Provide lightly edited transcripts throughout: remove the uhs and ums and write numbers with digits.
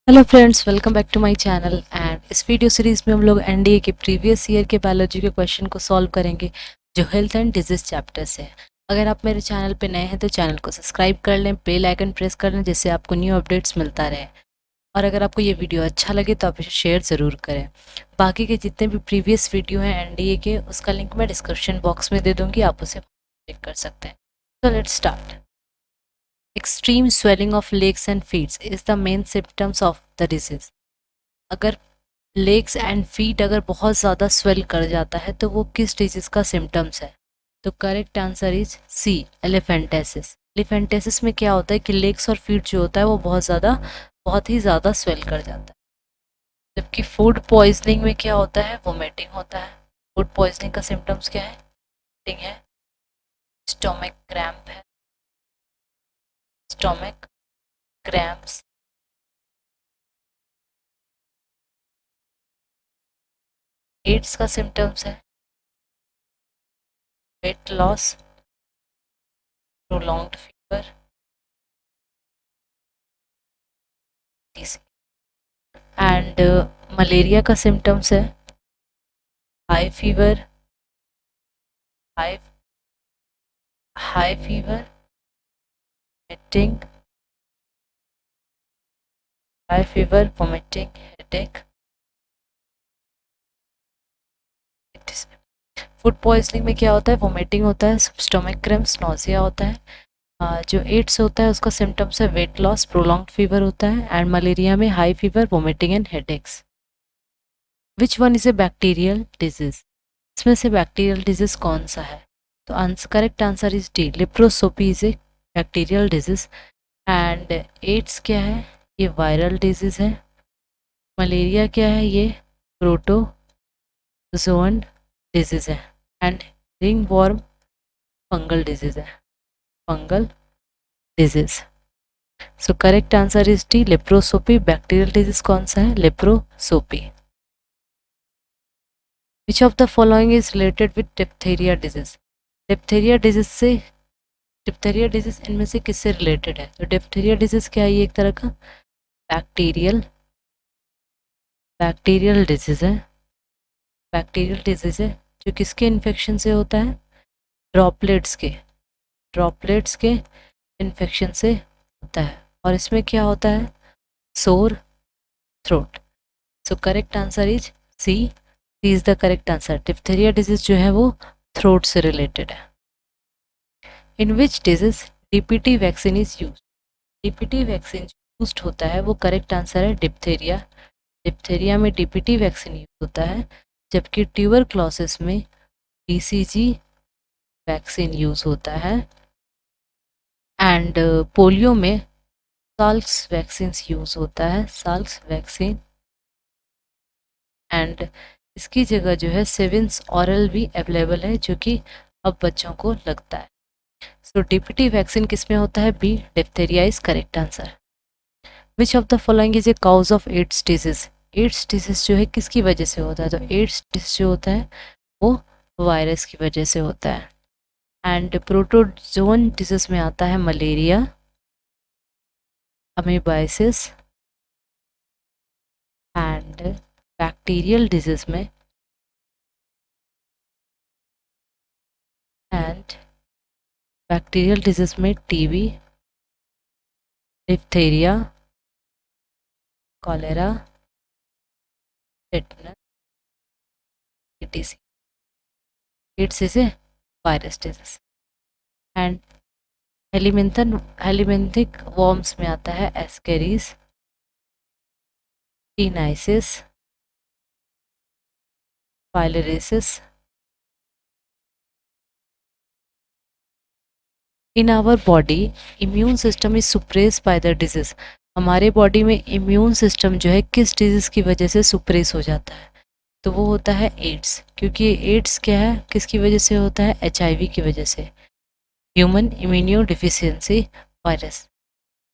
Hello friends, welcome back to my channel. And इस video series में हम लोग एनडीए के प्रीवियस ईयर के बायोलॉजी के क्वेश्चन को सॉल्व करेंगे जो हेल्थ एंड डिजीज चैप्टर से है। अगर आप मेरे चैनल पे नए हैं तो चैनल को सब्सक्राइब कर लें, बेल आइकन प्रेस कर लें जिससे आपको न्यू अपडेट्स मिलता रहे। और अगर आपको ये वीडियो अच्छा लगे तो आप इसे शेयर ज़रूर करें। बाकी के जितने भी प्रीवियस वीडियो हैं एनडीए के, उसका लिंक मैं डिस्क्रिप्शन बॉक्स में दे दूँगी, आप उसे चेक कर सकते हैं। तो let's start. Extreme swelling of legs and feets is the main symptoms of the disease. अगर लेग्स एंड फीट अगर बहुत ज़्यादा स्वेल कर जाता है तो वो किस डिजीज़ का सिम्टम्स है? तो correct answer is C, elephantiasis. Elephantiasis में क्या होता है कि लेग्स और फीट जो होता है वो बहुत ही ज़्यादा स्वेल कर जाता है। जबकि फूड पॉइजनिंग में क्या होता है? वोमिटिंग होता है। फूड पॉइजनिंग का सिम्टम्स क्या है? वोमिटिंग है, स्टोमक क्रैम्प है, स्टोमक क्रैम्प्स। एड्स का सिम्टम्स है weight loss, prolonged fever, and malaria का सिम्टम्स है high fever, high high fever, vomiting, high fever, vomiting, headache. Food poisoning में क्या होता है? वोमिटिंग होता है, स्टोमक क्रैम्प्स, नोजिया होता है। जो एड्स होता है उसका सिम्टम्स है वेट लॉस, प्रोलॉन्ग्ड फीवर होता है, एंड मलेरिया में high fever, vomiting and headaches. Which one is a bacterial disease? इसमें से बैक्टीरियल डिजीज कौन सा है? तो answer, correct answer is D, leprosy is a bacterial disease. And AIDS क्या है? ये वायरल डिजीज है। मलेरिया क्या है? ये प्रोटोजोअन डिजीज है। And ringworm fungal disease है, fungal disease. So correct answer is D, leprosy. Bacterial disease कौन सा है? Leprosy. Which of the following is related with diphtheria disease? Diphtheria disease से, डिप्थीरिया डिजीज इनमें से किससे related है? तो डिप्थीरिया डिजीज क्या है? ये एक तरह का बैक्टीरियल बैक्टीरियल डिजीज है। बैक्टीरियल डिजीज है जो किसके इन्फेक्शन से होता है? ड्रॉपलेट्स के, ड्रॉपलेट्स के इन्फेक्शन से होता है। और इसमें क्या होता है? Sore throat. So correct answer is C, is the correct answer. Diphtheria disease जो है वो थ्रोट से रिलेटेड है। In which disease DPT vaccine is use? DPT vaccine use होता है वो करेक्ट आंसर है डिप्थीरिया। डिप्थीरिया में डीपीटी वैक्सीन यूज होता है, जबकि ट्यूबरक्लोसिस में बीसीजी वैक्सीन यूज होता है। एंड पोलियो में साल्क्स वैक्सीन यूज होता है, साल्क्स वैक्सीन। एंड इसकी जगह जो है सेविन्स ऑरल भी अवेलेबल है जो कि अब बच्चों को लगता है। सो डीपीटी वैक्सीन किस में होता है? B, diphtheria is correct answer. Which of the following is a cause of AIDS disease? AIDS disease जो है किसकी वजह से होता है? तो एड्स डिजीज जो होता है वो वायरस की वजह से होता है। एंड प्रोटोजोन डिजीज में आता है malaria, amoebiasis. And bacterial disease में एंड बैक्टीरियल डिजीज में TB, diphtheria, cholera, tetanus, etc. AIDS is a virus disease. And helminthic worms में आता है ascariasis, taeniasis, filariasis. In our body immune system is suppress by the disease. हमारे body में immune system जो है किस disease की वजह से सुप्रेस हो जाता है? तो वो होता है एड्स। क्योंकि एड्स क्या है, किसकी वजह से होता है? एचआईवी की वजह से, human immuno deficiency virus.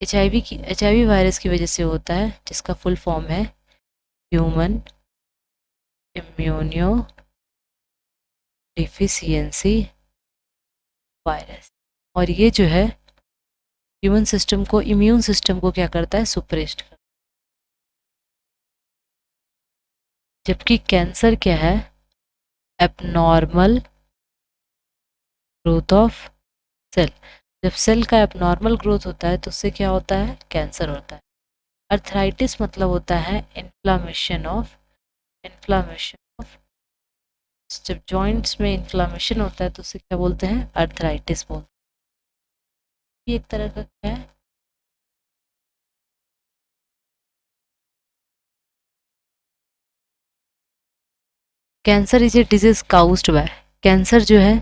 HIV virus की वजह से होता है, जिसका फुल फॉर्म है ह्यूमन इम्यूनो डिफिशियंसी वायरस। और ये जो है ह्यूमन सिस्टम को, इम्यून सिस्टम को क्या करता है, सुप्रेस्ड करता है। जबकि कैंसर क्या है, एबनॉर्मल ग्रोथ ऑफ सेल। जब सेल का एबनॉर्मल ग्रोथ होता है तो उससे क्या होता है, कैंसर होता है। अर्थराइटिस मतलब होता है इन्फ्लामेशन ऑफ जब जॉइंट्स में इन्फ्लामेशन होता है तो उसे क्या बोलते हैं, अर्थराइटिस बोलते हैं। ये एक तरह का क्या है, cancer is a disease caused bye, cancer जो है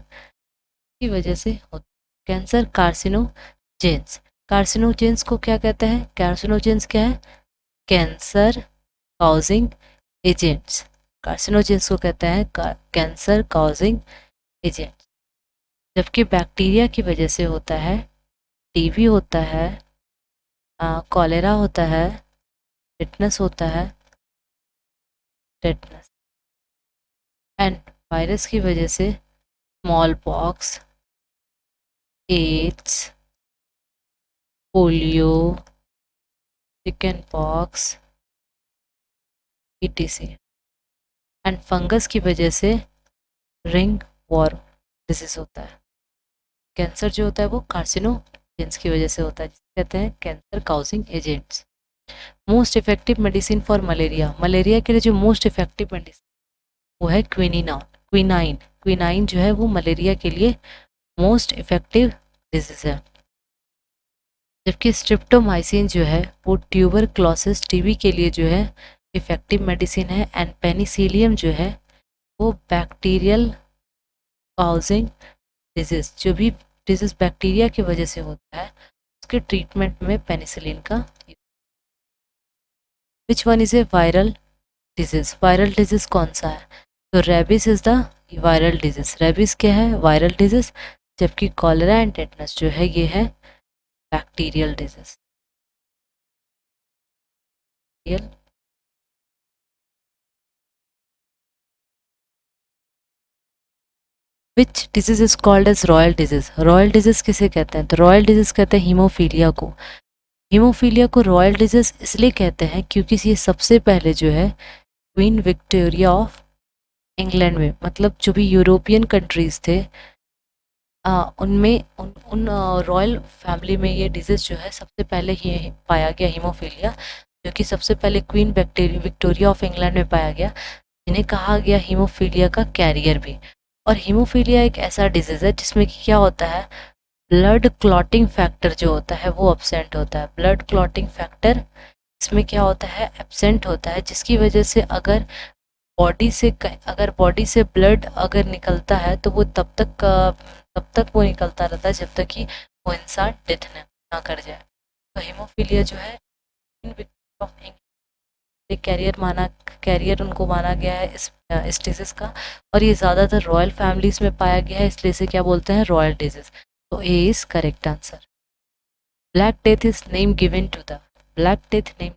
की वजह से होता है। कैंसर कार्सिनोजेंस, कार्सिनोजेंस को क्या कहते हैं, कार्सिनोजेंस क्या है, कैंसर काउजिंग एजेंट्स। कार्सिनोजेंस को कहते हैं कैंसर काउजिंग एजेंट। जबकि बैक्टीरिया की वजह से होता है, टीबी होता है, कॉलेरा होता है, टिटनस होता है, टिटनस एंड वायरस की वजह से small pox, AIDS, polio, chicken pox, etc। And fungus की वजह से रिंग वॉर्म डिजीज होता है। कैंसर जो होता है वो कार्सिनोजेंस की वजह से होता है, जिसे कहते हैं cancer causing agents. Most effective medicine for malaria, malaria के लिए जो मोस्ट इफेक्टिव मेडिसिन वो है क्विनाइन। क्विनाइन जो है वो मलेरिया के लिए मोस्ट इफेक्टिव डिजीज है। जबकि स्ट्रिप्टोमाइसिन जो है वो ट्यूबरक्लोसिस टीबी के लिए जो है इफेक्टिव मेडिसिन है। एंड पेनिसिलियम जो है वो बैक्टीरियल काउजिंग डिजीज, जो भी डिजीज बैक्टीरिया की वजह से होता है उसके ट्रीटमेंट में पेनिसिलिन का। Which one is a viral disease, viral disease कौन सा है, तो rabies is the viral disease, rabies क्या है, वायरल डिजीज। जबकि कॉलेरा एंड टेटनस जो है ये है bacterial disease. Which disease is called as royal disease, royal disease किसे कहते हैं, तो रॉयल डिजीज कहते हैं हीमोफीलिया को। हीमोफीलिया को रॉयल डिजीज इसलिए कहते हैं क्योंकि ये सबसे पहले जो है क्वीन विक्टोरिया ऑफ इंग्लैंड में, मतलब जो भी यूरोपियन कंट्रीज थे उनमें उन रॉयल फैमिली में ये डिजीज जो है सबसे पहले ही पाया गया, हीमोफीलिया, जो कि सबसे पहले क्वीन विक्टोरिया ऑफ इंग्लैंड में पाया गया, जिन्हें कहा गया हीमोफीलिया का कैरियर भी। और हीमोफीलिया एक ऐसा डिजीज है जिसमें कि क्या होता है, ब्लड क्लॉटिंग फैक्टर जो होता है वो एब्सेंट होता है। ब्लड क्लॉटिंग फैक्टर इसमें क्या होता है, एब्सेंट होता है, जिसकी वजह से अगर बॉडी से ब्लड अगर निकलता है तो वो तब तक वो निकलता रहता है जब तक कि वो इंसान डेथ ना कर जाए। तो हीमोफीलिया जो है कैरियर उनको माना गया है इस डिजीज का। और ये ज़्यादातर रॉयल फैमिलीज में पाया गया है, इसलिए इसे क्या बोलते हैं, रॉयल डिजीज। तो A is correct answer. Black death is name given to the, black death name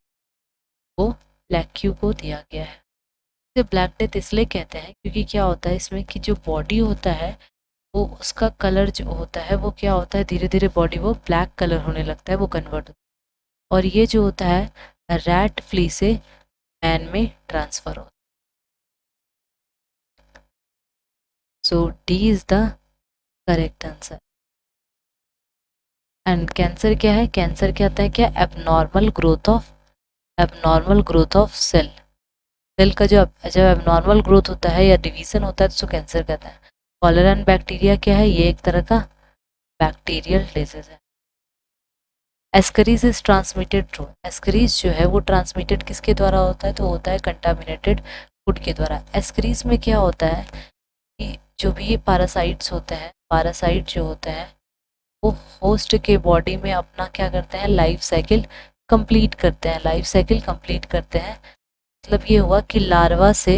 को ब्लैक क्यू को दिया गया है। इसे ब्लैक डेथ इसलिए कहते हैं क्योंकि क्या होता है इसमें कि जो बॉडी होता है वो उसका कलर जो होता है वो क्या होता है, धीरे धीरे बॉडी वो ब्लैक कलर होने लगता है, वो कन्वर्ट होता है। और ये जो होता है रैट फ्ली से मैन में ट्रांसफर होता है। So D is the correct answer. And cancer क्या है, कैंसर क्या होता है, क्या abnormal growth of cell. Cell का जब एबनॉर्मल ग्रोथ होता है या डिवीजन होता है तो कैंसर कहता है। कॉलेरा एंड बैक्टीरिया क्या है, ये एक तरह का बैक्टीरियल डिजीज है। एस्करीज इज ट्रांसमिटेड थ्रू, एस्करीज जो है वो ट्रांसमिटेड किसके द्वारा होता है, तो होता है कंटामिनेटेड फूड के द्वारा। एस्करीज में क्या होता है कि जो भी ये पैरासाइट्स होते हैं, पैरासाइट जो होते हैं वो होस्ट के बॉडी में अपना क्या करते हैं, लाइफ साइकिल कंप्लीट करते हैं, लाइफ साइकिल कंप्लीट करते हैं। मतलब ये हुआ कि लार्वा से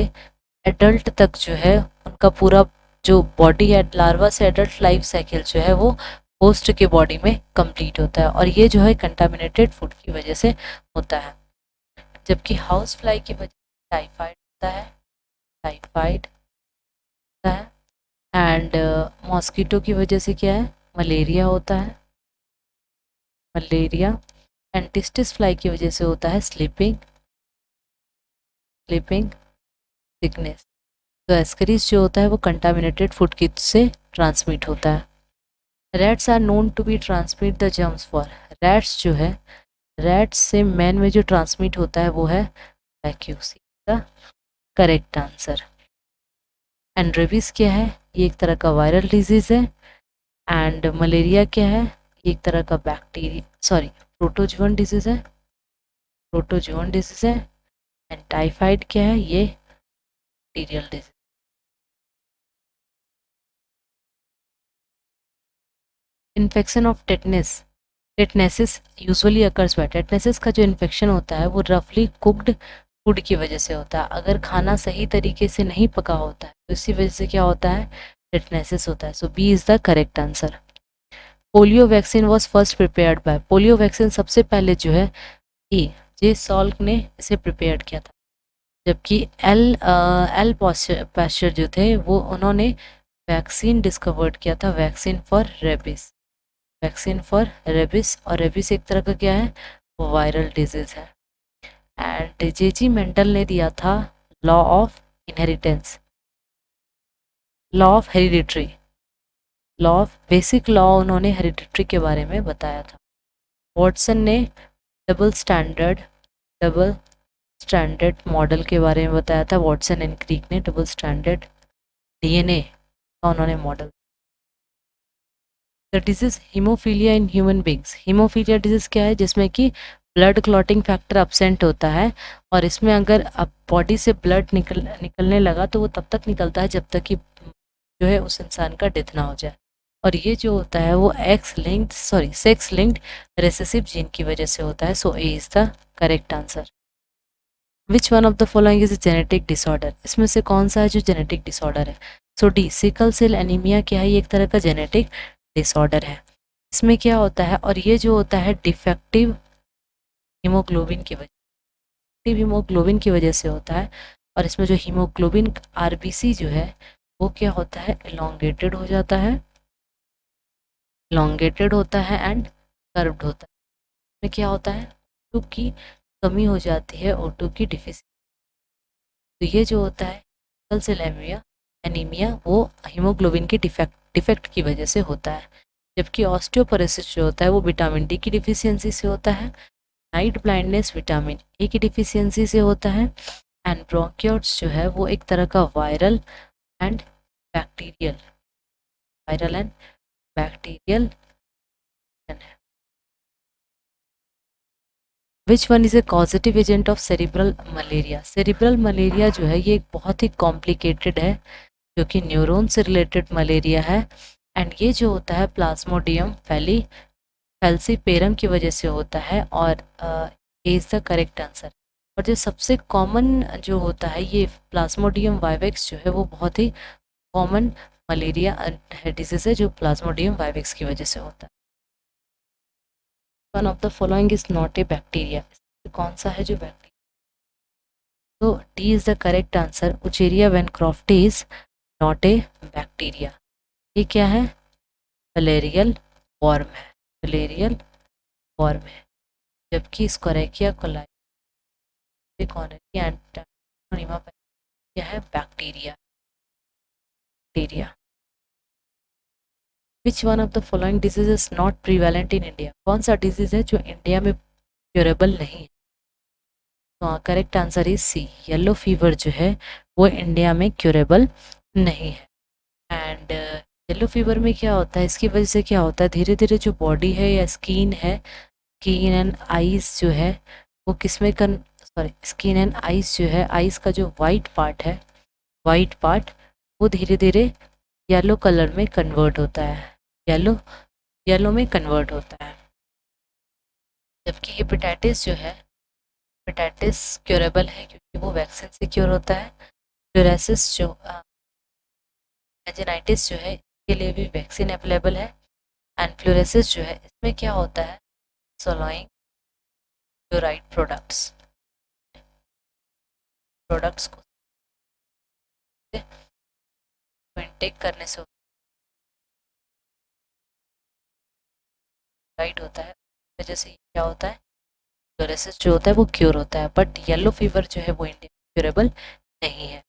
एडल्ट तक जो है उनका पूरा जो बॉडी है, लार्वा से एडल्ट लाइफ साइकिल जो है वो होस्ट के बॉडी में कंप्लीट होता है। और ये जो है कंटामिनेटेड फूड की वजह से होता है। जबकि हाउस फ्लाई की वजह से टाइफाइड होता है, टाइफाइड होता है। एंड मॉस्किटो की वजह से क्या है, मलेरिया होता है, मलेरिया। एंटिस्टिस फ्लाई की वजह से होता है स्लीपिंग, स्लीपिंग सिकनेस। तो एस्करीज जो होता है वो कंटामिनेटेड फूड की से ट्रांसमिट होता है। Rats are known to be transmit the germs for, rats जो है, रैट्स से मैन में जो ट्रांसमिट होता है वो है वैक्यूसी, the correct answer. And rabies क्या है? ये एक तरह का वायरल डिजीज है। एंड मलेरिया क्या है? ये एक तरह का बैक्टीरिया, सॉरी, प्रोटोजोअन डिजीज है, प्रोटोजोअन डिजीज है। एंड टाइफाइड क्या है? ये bacterial disease. Infection of tetanus, tetanus usually occurs by, tetanus का जो इन्फेक्शन होता है वो रफली कुक्ड फूड की वजह से होता है। अगर खाना सही तरीके से नहीं पका होता है तो इसी वजह से क्या होता है? टेटनेसिस होता है। So B is the correct answer. Polio vaccine was first prepared by, polio vaccine सबसे पहले जो है ए जे सॉल्क ने इसे प्रिपेयर किया था। जबकि एल पाश्चर जो थे वो उन्होंने वैक्सीन डिस्कवर्ड किया था, vaccine for rabies, vaccine for rabies. और रेबिस एक तरह का क्या है? वायरल डिजीज है। एंड जेजी मेंडल ने दिया था law of inheritance, law of hereditary, law of basic law उन्होंने हेरिडिटरी के बारे में बताया था। वॉटसन ने double standard, double standard model के बारे में बताया था। वॉटसन एंड क्रीक ने डबल स्टैंडर्ड डीएनए का उन्होंने model. The disease haemophilia in human beings, haemophilia disease क्या है? जिसमें कि ब्लड क्लॉटिंग फैक्टर अपसेंट होता है और इसमें अगर अब बॉडी से ब्लड निकलने लगा तो वो तब तक निकलता है जब तक कि जो है उस इंसान का डेथ ना हो जाए। और ये जो होता है वो X linked, sorry, sex linked recessive gene की वजह से होता है। So A is the correct answer. Which one of the following is genetic disorder, इसमें से कौन सा है जो जेनेटिक डिसऑर्डर है? So D, sickle cell anaemia क्या है? ये एक तरह का जेनेटिक डिसऑर्डर है। इसमें क्या होता है? और ये जो होता है डिफेक्टिव हीमोग्लोबिन की वजह, डिफेक्टिव हीमोग्लोबिन की वजह से होता है। और इसमें जो हीमोग्लोबिन आरबीसी जो है वो क्या होता है? इलोंगेटेड हो जाता है, इलोंगेटेड होता है एंड कर्व्ड होता है। इसमें क्या होता है? O2 की कमी हो जाती है, O2 की डिफिशियंसी। तो ये जो होता है सिकल सेल एनीमिया, एनीमिया वो हीमोग्लोबिन की डिफेक्ट की वजह से होता है। जबकि ऑस्टियोपोरोसिस जो होता है वो विटामिन डी की डिफिशियंसी से होता है। नाइट ब्लाइंडनेस विटामिन ए की डिफिशियंसी से होता है। एंड ब्रोंकियोट्स जो है वो एक तरह का viral and bacterial, viral and bacterial है। Which one is a causative agent of cerebral malaria, cerebral malaria जो है ये एक बहुत ही कॉम्प्लिकेटेड है जो कि न्यूरॉन से रिलेटेड मलेरिया है। एंड ये जो होता है प्लाज्मोडियम फैल्सीपेरम की वजह से होता है। और ये इज द करेक्ट आंसर। और जो सबसे कॉमन जो होता है ये प्लाज्मोडियम वाइवेक्स जो है वो बहुत ही कॉमन मलेरिया डिजीज है जो प्लाज्मोडियम वाइवेक्स की वजह से होता है। One of the following is not a bacteria, कौन सा है जो बैक्टीरिया? तो D is the correct answer. Wuchereria bancrofti is not a bacteria. ये क्या है? मलेरियल वॉर्म है, मलेरियल वॉर्म है। जबकि स्कोरेकिया कोलाई कौन है? एंटोनिमा क्या है? Bacteria, bacteria. Which one of the following disease is not prevalent in India, कौन सा डिजीज है जो इंडिया में क्यूरेबल नहीं है? तो correct answer is C, yellow fever जो है वो इंडिया में क्यूरेबल नहीं है। एंड येलो फीवर में क्या होता है? इसकी वजह से क्या होता है? धीरे धीरे जो बॉडी है या स्किन है, स्किन एंड आईज जो है वो किस में सॉरी, स्किन एंड आईज जो है, आईज का जो वाइट पार्ट है, वाइट पार्ट वो धीरे धीरे येलो कलर में कन्वर्ट होता है, येलो, येलो में कन्वर्ट होता है। जबकि हेपेटाइटिस जो है, हेपेटाइटिस क्योरेबल है क्योंकि वो वैक्सीन से क्योर होता है। फ्लोरेसिस जो मेनिंजाइटिस जो है इसके लिए भी वैक्सीन अवेलेबल है। एंड फ्लोरेसिस जो है इसमें क्या होता है? सोलोइंग क्लोराइड प्रोडक्ट्स, प्रोडक्ट्स को इनटेक करने से गाइड होता है, वजह से क्या होता है, फ्लोरेसिस जो होता है वो क्योर होता है, बट येलो फीवर जो है वो क्योरेबल नहीं है।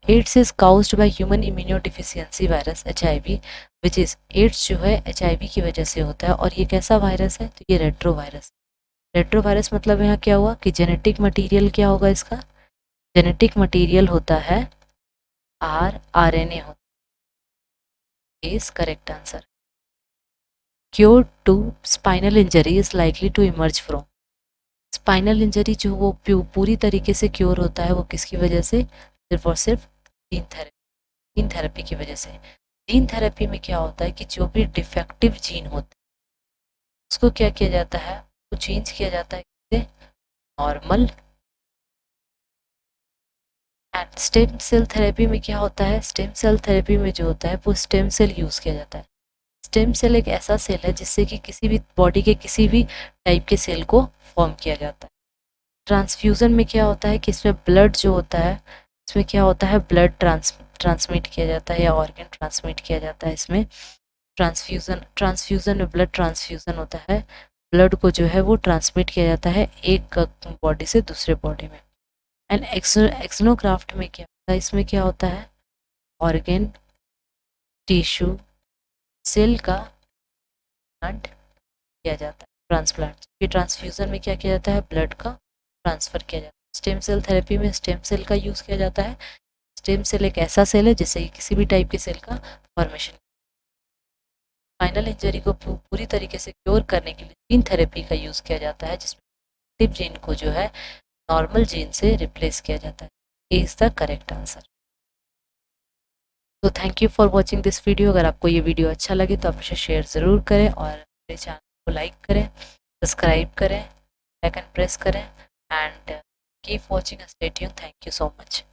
AIDS is caused by human immunodeficiency virus HIV, which is AIDS जो है HIV की वजह से होता है। और ये कैसा वायरस है, तो ये रेट्रो वायरस। रेट्रो वायरस मतलब यहाँ क्या हुआ कि जेनेटिक मटेरियल क्या होगा इसका, जेनेटिक मटेरियल होता है RNA होता है, is correct answer. Cure to spinal injury is likely to emerge from, spinal injury जो वो पूरी तरीके से क्योर होता है वो किसकी वजह से, सिर्फ और सिर्फ जीन थेरेपी, जीन थेरेपी की वजह से। जीन थेरेपी में क्या होता है कि जो भी डिफेक्टिव जीन होता है उसको क्या किया जाता है, वो चेंज किया जाता है normal. And stem cell therapy में क्या होता है, स्टेम सेल थेरेपी में जो होता है वो स्टेम सेल यूज़ किया जाता है। स्टेम सेल एक ऐसा सेल है जिससे कि किसी भी बॉडी के किसी भी टाइप के सेल को फॉर्म किया जाता है। ट्रांसफ्यूज़न में क्या होता है कि इसमें ब्लड जो होता है, इसमें क्या होता है, ब्लड ट्रांसमिट किया जाता है या ऑर्गन ट्रांसमिट किया जाता है। इसमें ट्रांसफ्यूज़न में ब्लड ट्रांसफ्यूज़न होता है, ब्लड को जो है वो ट्रांसमिट किया जाता है एक बॉडी से दूसरे बॉडी में। एंड एक्सनोग्राफ्ट में क्या होता है, इसमें क्या होता है, ऑर्गन टिश्यू सेल का ट्रांसप्लांट किया जाता है, ट्रांसप्लांट। ये ट्रांसफ्यूज़न में क्या किया जाता है, ब्लड का ट्रांसफ़र किया जाता है। स्टेम सेल थेरेपी में स्टेम सेल का यूज़ किया जाता है। स्टेम सेल एक ऐसा सेल है जिससे किसी भी टाइप के सेल का फॉर्मेशन। स्पाइनल इंजरी को पूरी तरीके से क्योर करने के लिए जीन थेरेपी का यूज़ किया जाता है, जिसमें एक्टिव जीन को जो है नॉर्मल जीन से रिप्लेस किया जाता है। ये इज़ द करेक्ट आंसर। तो thank you for watching this video. अगर आपको ये वीडियो अच्छा लगे तो आप इसे शेयर ज़रूर करें और मेरे चैनल को लाइक करें, सब्सक्राइब करें, लाइक एंड प्रेस करें and keep watching, stay tuned. Thank you so much.